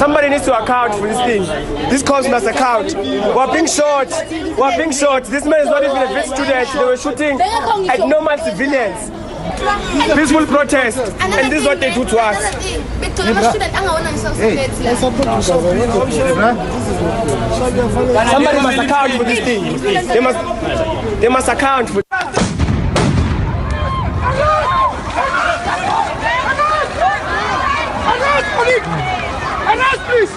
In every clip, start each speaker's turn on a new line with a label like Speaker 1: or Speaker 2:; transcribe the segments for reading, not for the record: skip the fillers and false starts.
Speaker 1: Somebody needs to account for this thing. This cause must account. We're being shot. We're being shot. This man is not even a Wits student. They were shooting at normal civilians. Peaceful protest. And this is what they do to us. Somebody must account for this thing. They must account for.
Speaker 2: Arrest, please!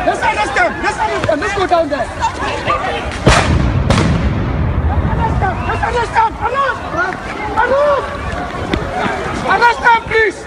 Speaker 2: Let's arrest them! Let's arrest them! Let's go down there! Arrest them! Let's arrest them! Arrest! Arrest! Arrest them, please!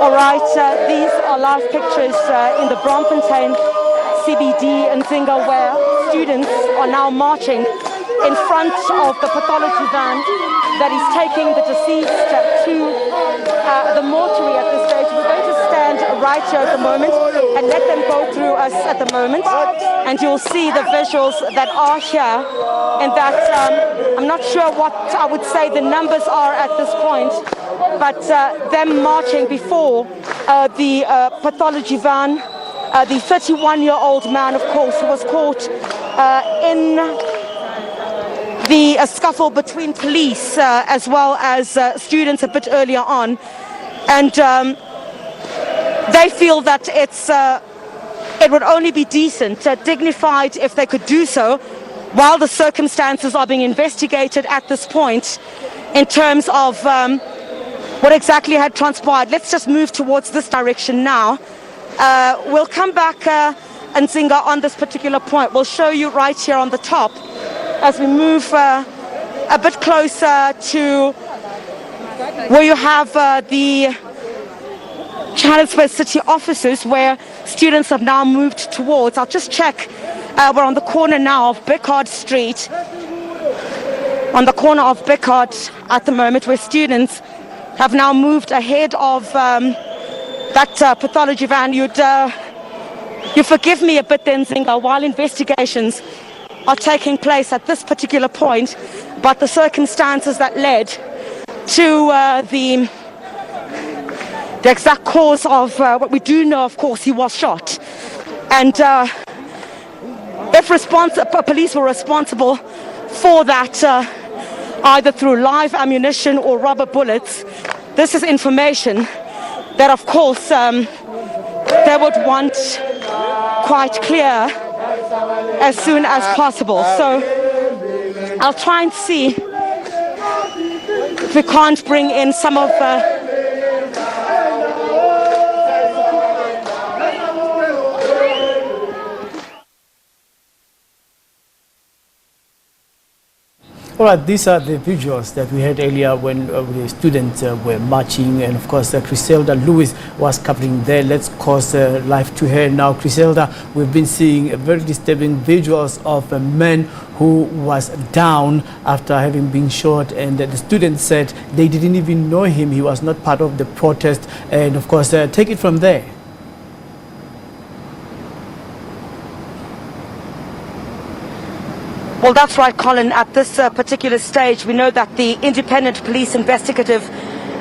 Speaker 3: All right, these are live pictures in the Braamfontein CBD in Zinga, where students are now marching in front of the pathology van that is taking the deceased to the mortuary at this stage. We're going to stand right here at the moment and let them go through us at the moment, and you'll see the visuals that are here, and that I'm not sure what I would say the numbers are at this point, but them marching before the pathology van, the 31-year-old man, of course, who was caught in the scuffle between police as well as students a bit earlier on, and they feel that it would only be decent, dignified if they could do so, while the circumstances are being investigated at this point in terms of what exactly had transpired. Let's just move towards this direction now. We'll come back, Nzinga, on this particular point. We'll show you right here on the top as we move a bit closer to where you have the Johannesburg City offices, where students have now moved towards. I'll just check. We're on the corner now of Bickard Street, on the corner of Bickard at the moment, where students have now moved ahead of that pathology van. You forgive me a bit then, Zinga, while investigations are taking place at this particular point, but the circumstances that led to the exact cause of what we do know, of course, he was shot. And if police were responsible for that, either through live ammunition or rubber bullets, this is information that, of course, they would want quite clear as soon as possible. So I'll try and see if we can't bring in some of
Speaker 4: All right, these are the visuals that we had earlier when the students were marching, and of course Chriselda Lewis was covering there. Let's cause life to her now. Chriselda, we've been seeing very disturbing visuals of a man who was down after having been shot, and the students said they didn't even know him. He was not part of the protest, and of course take it from there.
Speaker 3: Well, that's right, Colin. At this particular stage, we know that the Independent Police Investigative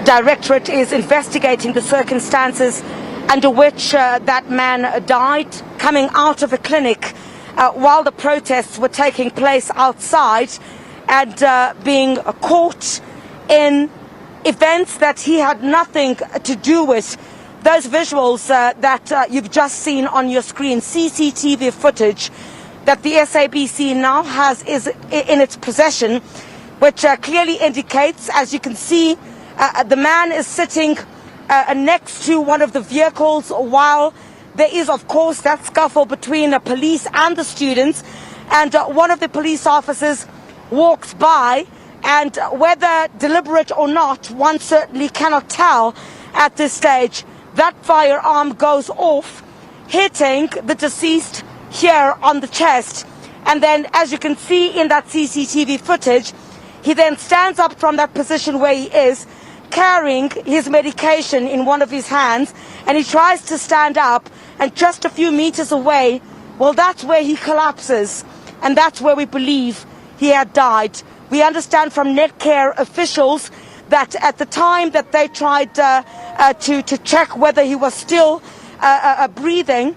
Speaker 3: Directorate is investigating the circumstances under which that man died, coming out of a clinic while the protests were taking place outside, and being caught in events that he had nothing to do with. Those visuals that you've just seen on your screen, CCTV footage that the SABC now has is in its possession, which clearly indicates, as you can see, the man is sitting next to one of the vehicles while there is, of course, that scuffle between the police and the students, and one of the police officers walks by, and whether deliberate or not, one certainly cannot tell at this stage, that firearm goes off, hitting the deceased here on the chest, And then, as you can see in that CCTV footage, he then stands up from that position where he is, carrying his medication in one of his hands, and he tries to stand up, and just a few meters away, well, that's where he collapses, and that's where we believe he had died. We understand from Netcare officials that at the time that they tried to check whether he was still breathing,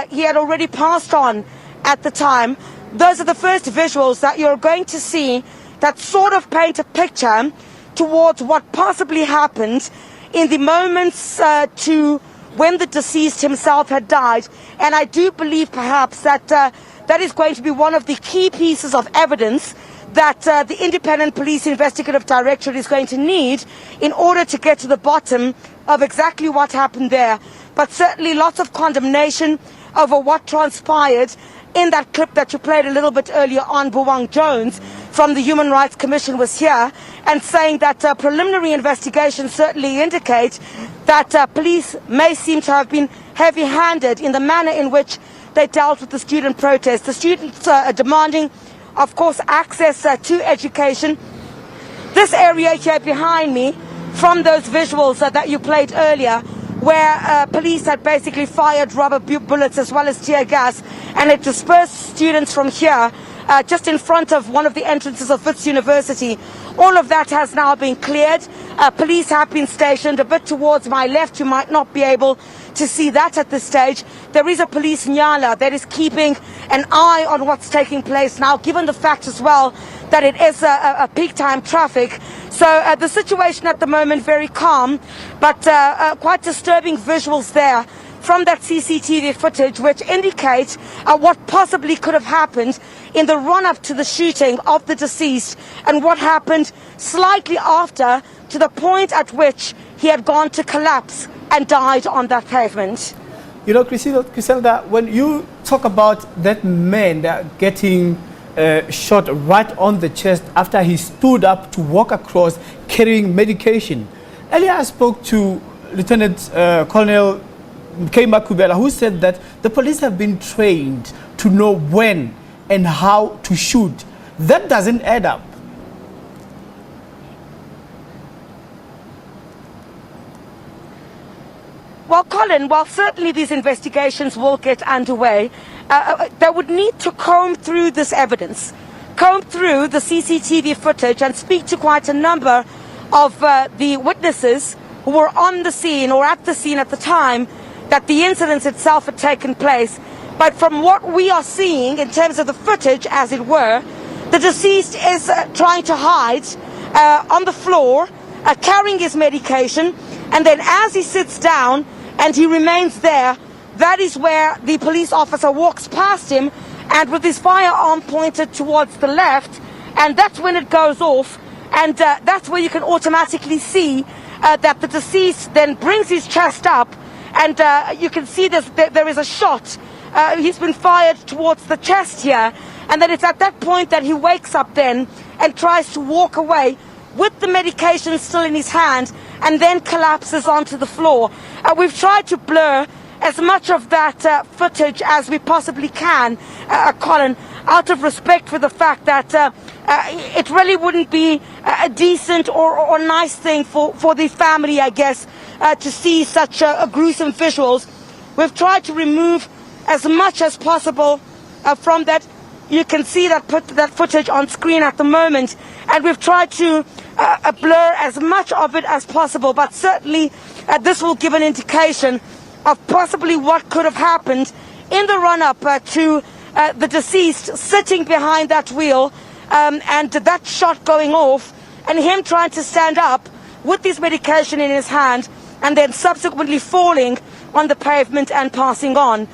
Speaker 3: he had already passed on at the time. Those are the first visuals that you're going to see that sort of paint a picture towards what possibly happened in the moments to when the deceased himself had died. And I do believe perhaps that that is going to be one of the key pieces of evidence that the Independent Police Investigative Directorate is going to need in order to get to the bottom of exactly what happened there. But certainly lots of condemnation over what transpired in that clip that you played a little bit earlier on. Buwang Jones from the Human Rights Commission was here and saying that preliminary investigations certainly indicate that police may seem to have been heavy-handed in the manner in which they dealt with the student protest. The students are demanding, of course, access to education. This area here behind me, from those visuals that you played earlier, where police had basically fired rubber bullets as well as tear gas, and it dispersed students from here just in front of one of the entrances of Wits University. All of that has now been cleared. Police have been stationed a bit towards my left. You might not be able to see that at this stage. There is a police nyala that is keeping an eye on what's taking place now, given the fact as well that it is a peak time traffic. So the situation at the moment very calm, but quite disturbing visuals there from that CCTV footage, which indicates what possibly could have happened in the run-up to the shooting of the deceased and what happened slightly after, to the point at which he had gone to collapse and died on that pavement.
Speaker 4: You know, Chriselda, when you talk about that man getting shot right on the chest after he stood up to walk across carrying medication, earlier I spoke to Lieutenant Colonel Kema Kubela, who said that the police have been trained to know when and how to shoot. That doesn't add up.
Speaker 3: Well, Colin, while certainly these investigations will get underway, they would need to comb through this evidence, comb through the CCTV footage and speak to quite a number of the witnesses who were on the scene or at the scene at the time that the incident itself had taken place. But from what we are seeing in terms of the footage, as it were, the deceased is trying to hide on the floor, carrying his medication, and then as he sits down and he remains there, that is where the police officer walks past him and with his firearm pointed towards the left, and that's when it goes off, and that's where you can automatically see that the deceased then brings his chest up, and you can see there is a shot. He's been fired towards the chest here, and then it's at that point that he wakes up then and tries to walk away with the medication still in his hand, and then collapses onto the floor. We've tried to blur as much of that footage as we possibly can, Colin, out of respect for the fact that it really wouldn't be a decent or nice thing for the family, I guess, to see such gruesome visuals. We've tried to remove as much as possible from that. You can see that footage on screen at the moment, and we've tried to blur as much of it as possible, but certainly this will give an indication of possibly what could have happened in the run-up to the deceased sitting behind that wheel, and that shot going off, and him trying to stand up with his medication in his hand, and then subsequently falling on the pavement and passing on.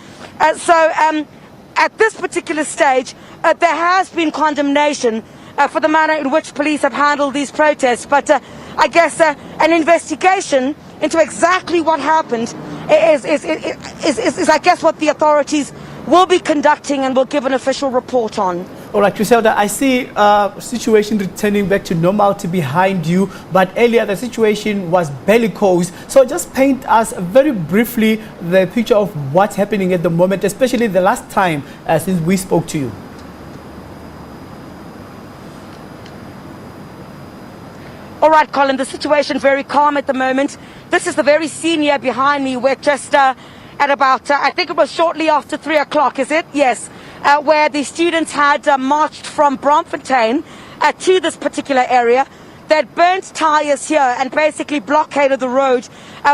Speaker 3: At this particular stage, there has been condemnation for the manner in which police have handled these protests, but I guess an investigation into exactly what happened is I guess what the authorities will be conducting and will give an official report on.
Speaker 4: All right, Chriselda, I see situation returning back to normality behind you, but earlier the situation was bellicose. So just paint us very briefly the picture of what's happening at the moment, especially the last time since we spoke to you.
Speaker 3: All right, Colin, the situation very calm at the moment. This is the very scene here behind me. We're just at about, I think it was shortly after 3 o'clock, is it? Yes, where the students had marched from Braamfontein to this particular area. They'd burnt tyres here and basically blockaded the road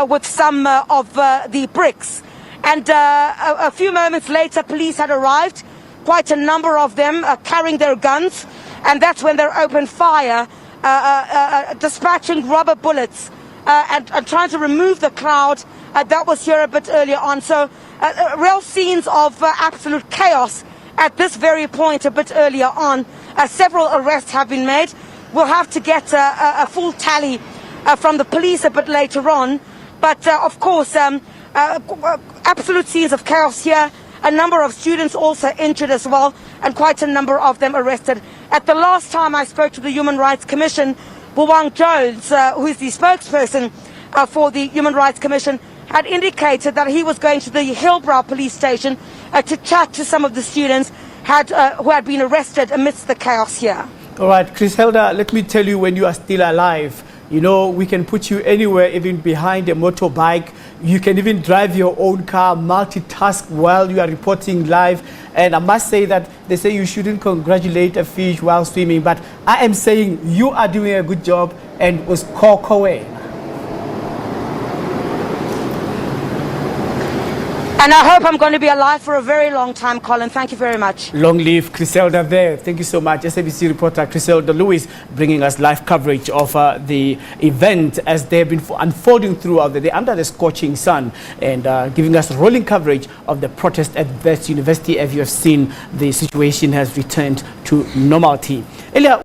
Speaker 3: with some of the bricks. And a few moments later, police had arrived, quite a number of them carrying their guns, and that's when they opened fire, dispatching rubber bullets and trying to remove the crowd that was here a bit earlier on. So real scenes of absolute chaos at this very point a bit earlier on. Several arrests have been made. We'll have to get a full tally from the police a bit later on. But of course, absolute scenes of chaos here. A number of students also injured as well, and quite a number of them arrested. At the last time I spoke to the Human Rights Commission, Buwang Jones, who is the spokesperson for the Human Rights Commission, had indicated that he was going to the Hillbrow police station to chat to some of the students who had been arrested amidst the chaos here.
Speaker 4: All right, Chriselda, let me tell you, when you are still alive, you know, we can put you anywhere, even behind a motorbike. You can even drive your own car, multitask while you are reporting live. And I must say that they say you shouldn't congratulate a fish while swimming, but I am saying you are doing a good job and was away.
Speaker 3: And I hope I'm going to be alive for a very long time, Colin. Thank you very much.
Speaker 4: Long live Chriselda there. Thank you so much. SABC reporter Chriselda Lewis bringing us live coverage of the event as they've been unfolding throughout the day under the scorching sun, and giving us rolling coverage of the protest at Wits University. As you have seen, the situation has returned to normality. Earlier